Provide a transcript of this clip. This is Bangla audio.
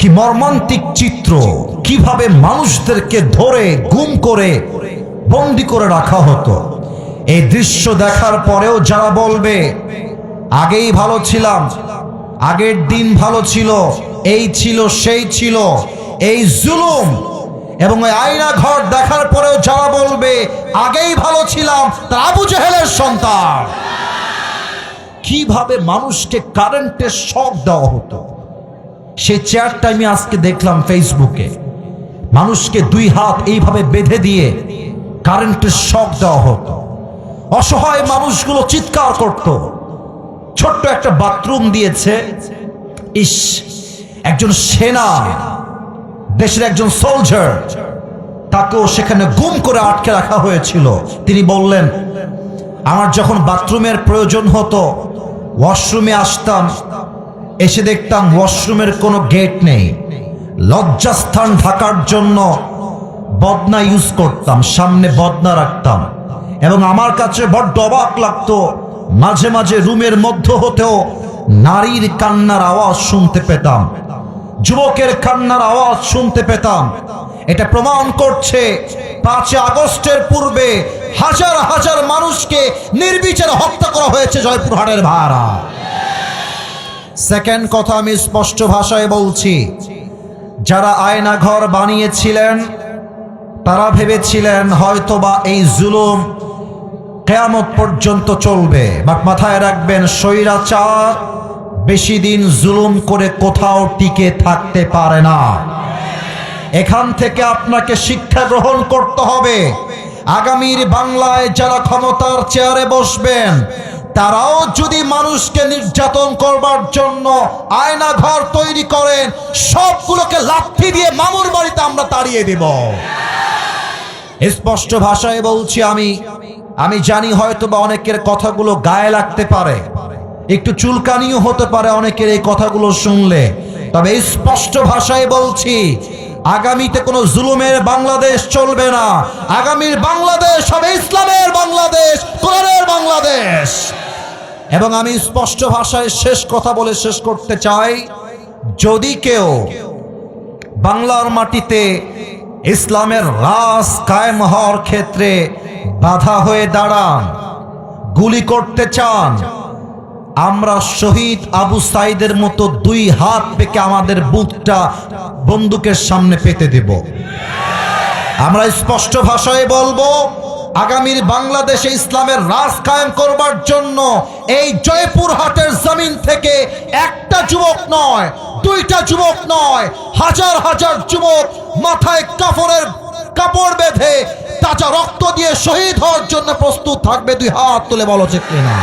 কি মর্মান্তিক চিত্র, কিভাবে মানুষদেরকে ধরে গুম করে বন্দি করে রাখা হতো। এই দৃশ্য দেখার পরেও যারা বলবে আগেই ভালো ছিলাম, আগের দিন ভালো ছিল, এই ছিল সেই ছিল, এই জুলুম, এবং ওই আয়না ঘর দেখার পরেও যারা বলবে আগেই ভালো ছিলাম, তারা আবু জেহেলের সন্তান। কিভাবে মানুষকে কারেন্টের শক দেওয়া হতো, সেই চেয়ারটা আমি আজকে দেখলাম ফেসবুকে। মানুষকে দুই হাত এইভাবে বেঁধে দিয়ে কারেন্টের শক দেওয়া হতো। অসহায় মানুষগুলো চিৎকার করত। ছোট্ট একটা বাথরুম দিয়েছে, ইস, একজন সেনা, দেশের একজন সোলজার, তাকেও সেখানে গুম করে আটকে রাখা হয়েছিল। তিনি বললেন, আমার যখন বাথরুমের প্রয়োজন হতো, ওয়াশরুমে আসতাম, এসে দেখতাম ওয়াশরুমের কোনো গেট নেই। লজ্জাস্থান ঢাকার জন্য বদনা ইউজ করতাম, সামনে বদনা রাখতাম, এবং আমার কাছে বড্ড অবাক লাগতো, মাঝে মাঝে রুমের মধ্য হতেও নারীর কান্নার আওয়াজ শুনতে পেতাম, যুবকের কান্নার আওয়াজ শুনতে পেতাম। এটা প্রমাণ করছে 5 আগস্টের পূর্বে হাজার হাজার মানুষকে নির্বিচারে হত্যা করা হয়েছে জয়পুরহাটের ভাড়া। সেকেন্ড কথা আমি স্পষ্ট ভাষায় বলছি, যারা আয়না ঘর বানিয়েছিলেন তারা ভেবেছিলেন হয়তোবা এই জুলুম কিয়ামত পর্যন্ত চলবে। বাট মাথায় রাখবেন, স্বৈরাচার বেশি দিন জুলুম করে কোথাও টিকে থাকতে পারে না। এখান থেকে আপনাকে শিক্ষা গ্রহণ করতে হবে। আগামীর বাংলায় যারা ক্ষমতার চেয়ারে বসবেন, তারাও যদি মানুষকে নির্যাতন করবার জন্য আয়না ঘর তৈরি করেন, সবগুলোকে লাঠি দিয়ে মামুর বাড়িতে আমরা তাড়িয়ে দেব। স্পষ্ট ভাষায় বলছি, আমি জানি হয়তোবা অনেকের কথাগুলো গায়ে লাগতে পারে, একটু চুলকানিও হতে পারে অনেকের এই কথাগুলো শুনলে, তবে স্পষ্ট ভাষায় বলছি, আগামীতে কোনো জুলুমের বাংলাদেশ চলবে না। আগামীর বাংলাদেশ হবে ইসলামের বাংলাদেশ, কোরআনের বাংলাদেশ। এবং আমি স্পষ্ট ভাষায় শেষ কথা বলে শেষ করতে চাই, যদি কেউ বাংলার মাটিতে ইসলামের রাজ কায়েম হওয়ার ক্ষেত্রে বাধা হয়ে দাঁড়ান, গুলি করতে চান, আমরা শহীদ আবু সাইদের মতো 2 হাত পেকে আমাদের বুকটা বন্দুকের সামনে পেতে দেব। আমরা স্পষ্ট ভাষায় বলবো, আগামীর বাংলাদেশে ইসলামের রাজ কায়েম করবার জন্য এই জয়পুরহাটের জমিন থেকে একটা যুবক নয়, 2টা যুবক নয়, হাজার হাজার যুবক মাথায় কাপড় বেঁধে তাজা রক্ত দিয়ে শহীদ হওয়ার জন্য প্রস্তুত থাকবে। 2 হাত তুলে বলো ঠিক কিনা?